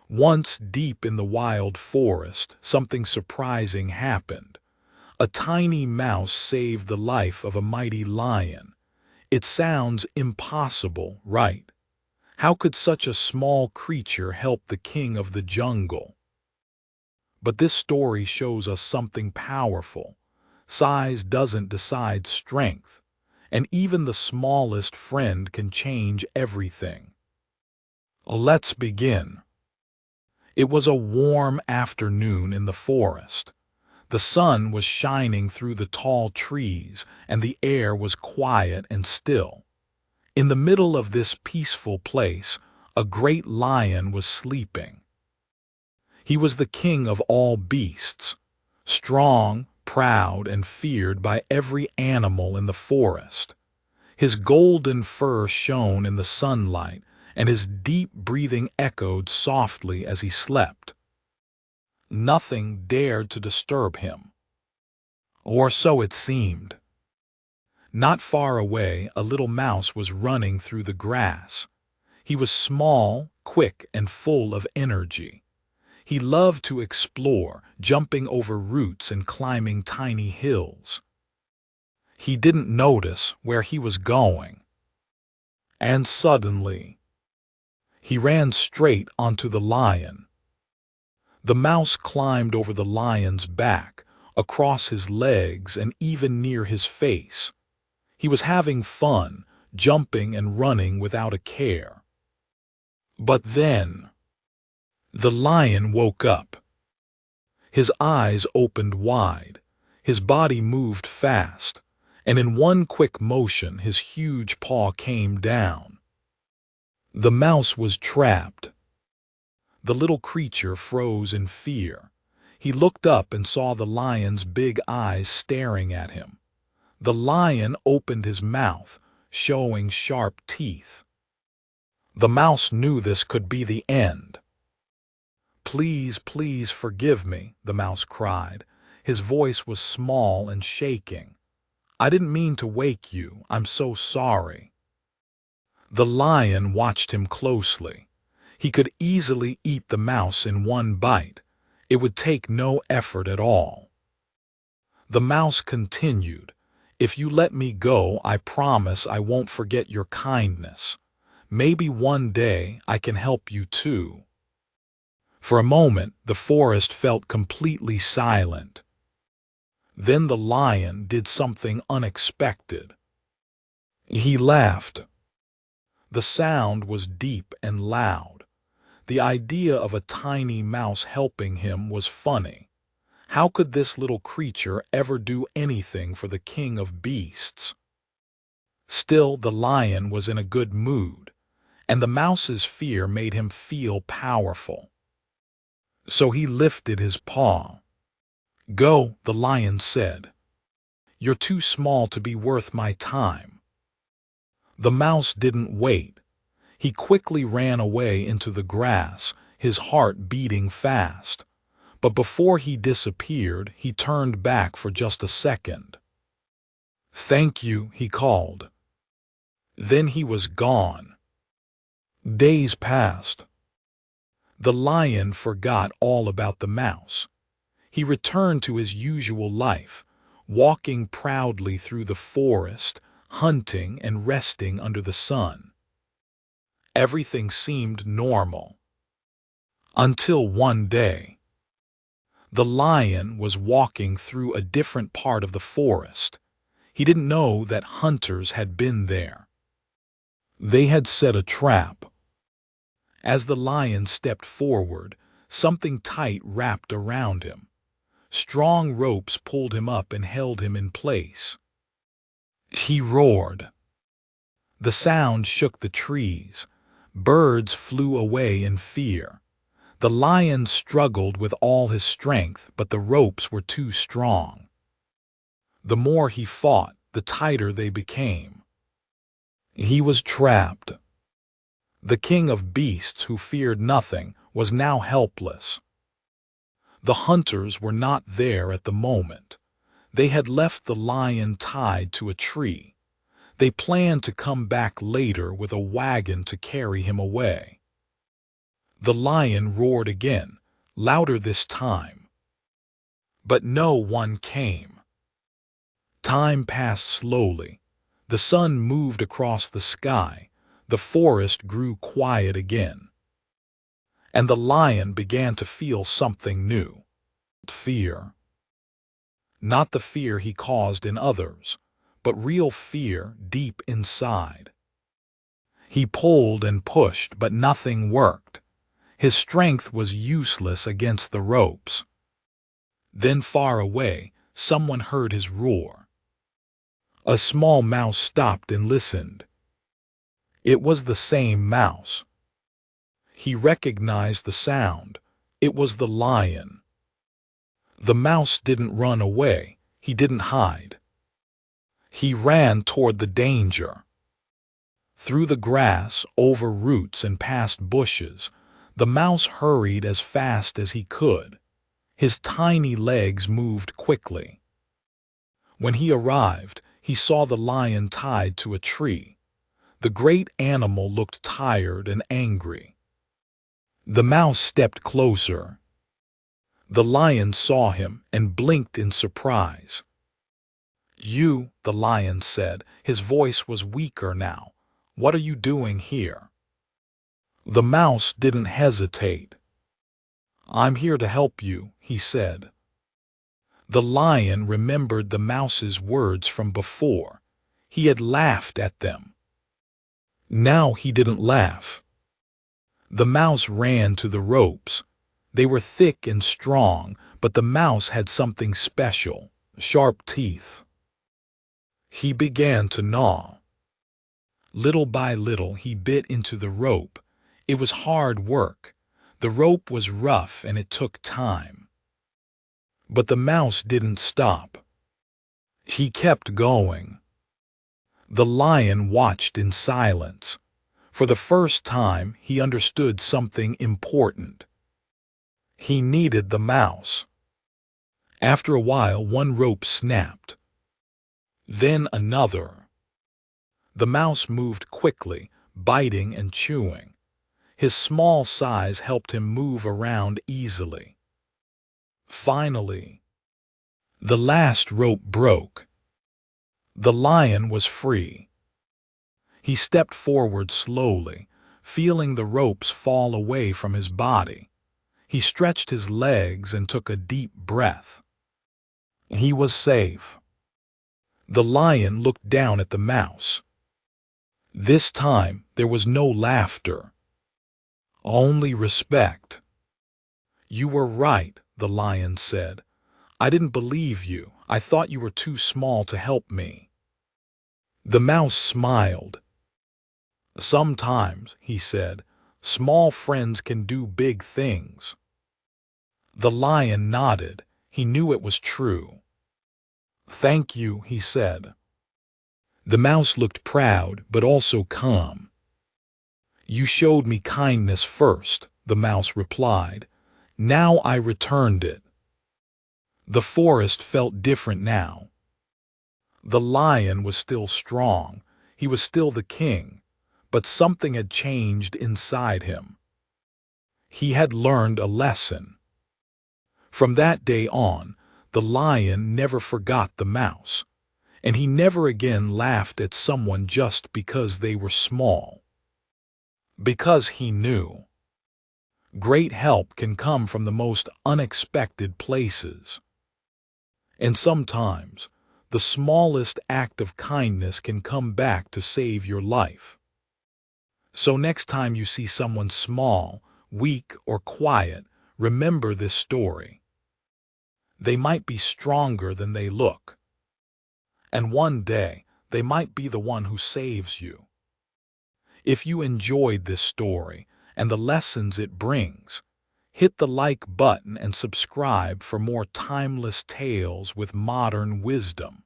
Once deep in the wild forest, something surprising happened. A tiny mouse saved the life of a mighty lion. It sounds impossible, right? How could such a small creature help the king of the jungle? But this story shows us something powerful. Size doesn't decide strength, and even the smallest friend can change everything. Let's begin. It was a warm afternoon in the forest. The sun was shining through the tall trees, and the air was quiet and still. In the middle of this peaceful place, a great lion was sleeping. He was the king of all beasts, strong, proud, and feared by every animal in the forest. His golden fur shone in the sunlight, and his deep breathing echoed softly as he slept. Nothing dared to disturb him. Or so it seemed. Not far away, a little mouse was running through the grass. He was small, quick, and full of energy. He loved to explore, jumping over roots and climbing tiny hills. He didn't notice where he was going. And suddenly, he ran straight onto the lion. The mouse climbed over the lion's back, across his legs, and even near his face. He was having fun, jumping and running without a care. But then, the lion woke up. His eyes opened wide, his body moved fast, and in one quick motion his huge paw came down. The mouse was trapped. The little creature froze in fear. He looked up and saw the lion's big eyes staring at him. The lion opened his mouth, showing sharp teeth. The mouse knew this could be the end. "Please, please forgive me," the mouse cried. His voice was small and shaking. "I didn't mean to wake you. I'm so sorry." The lion watched him closely. He could easily eat the mouse in one bite. It would take no effort at all. The mouse continued, "If you let me go, I promise I won't forget your kindness. Maybe one day I can help you too." For a moment, the forest felt completely silent. Then the lion did something unexpected. He laughed. The sound was deep and loud. The idea of a tiny mouse helping him was funny. How could this little creature ever do anything for the king of beasts? Still, the lion was in a good mood, and the mouse's fear made him feel powerful. So he lifted his paw. "Go," the lion said. "You're too small to be worth my time." The mouse didn't wait. He quickly ran away into the grass, his heart beating fast. But before he disappeared, he turned back for just a second. "Thank you," he called. Then he was gone. Days passed. The lion forgot all about the mouse. He returned to his usual life, walking proudly through the forest, hunting and resting under the sun. Everything seemed normal. Until one day, the lion was walking through a different part of the forest. He didn't know that hunters had been there. They had set a trap. As the lion stepped forward, something tight wrapped around him. Strong ropes pulled him up and held him in place. He roared. The sound shook the trees. Birds flew away in fear. The lion struggled with all his strength, but the ropes were too strong. The more he fought, the tighter they became. He was trapped. The king of beasts, who feared nothing, was now helpless. The hunters were not there at the moment. They had left the lion tied to a tree. They planned to come back later with a wagon to carry him away. The lion roared again, louder this time. But no one came. Time passed slowly. The sun moved across the sky. The forest grew quiet again. And the lion began to feel something new. Fear. Not the fear he caused in others, but real fear deep inside. He pulled and pushed, but nothing worked. His strength was useless against the ropes. Then far away, someone heard his roar. A small mouse stopped and listened. It was the same mouse. He recognized the sound. It was the lion. The mouse didn't run away. He didn't hide. He ran toward the danger. Through the grass, over roots and past bushes, the mouse hurried as fast as he could. His tiny legs moved quickly. When he arrived, he saw the lion tied to a tree. The great animal looked tired and angry. The mouse stepped closer. The lion saw him and blinked in surprise. "You," the lion said. His voice was weaker now. "What are you doing here?" The mouse didn't hesitate. "I'm here to help you," he said. The lion remembered the mouse's words from before. He had laughed at them. Now he didn't laugh. The mouse ran to the ropes. They were thick and strong, but the mouse had something special, sharp teeth. He began to gnaw. Little by little he bit into the rope. It was hard work. The rope was rough and it took time. But the mouse didn't stop. He kept going. The lion watched in silence. For the first time, he understood something important. He needed the mouse. After a while, one rope snapped. Then another. The mouse moved quickly, biting and chewing. His small size helped him move around easily. Finally, the last rope broke. The lion was free. He stepped forward slowly, feeling the ropes fall away from his body. He stretched his legs and took a deep breath. He was safe. The lion looked down at the mouse. This time there was no laughter, only respect. "You were right," the lion said. "I didn't believe you. I thought you were too small to help me." The mouse smiled. "Sometimes," he said, "small friends can do big things." The lion nodded. He knew it was true. "Thank you," he said. The mouse looked proud, but also calm. "You showed me kindness first," the mouse replied. "Now I returned it." The forest felt different now. The lion was still strong. He was still the king, but something had changed inside him. He had learned a lesson. From that day on, the lion never forgot the mouse, and he never again laughed at someone just because they were small. Because he knew great help can come from the most unexpected places. And sometimes, the smallest act of kindness can come back to save your life. So next time you see someone small, weak, or quiet, remember this story. They might be stronger than they look. And one day, they might be the one who saves you. If you enjoyed this story and the lessons it brings, hit the like button and subscribe for more timeless tales with modern wisdom.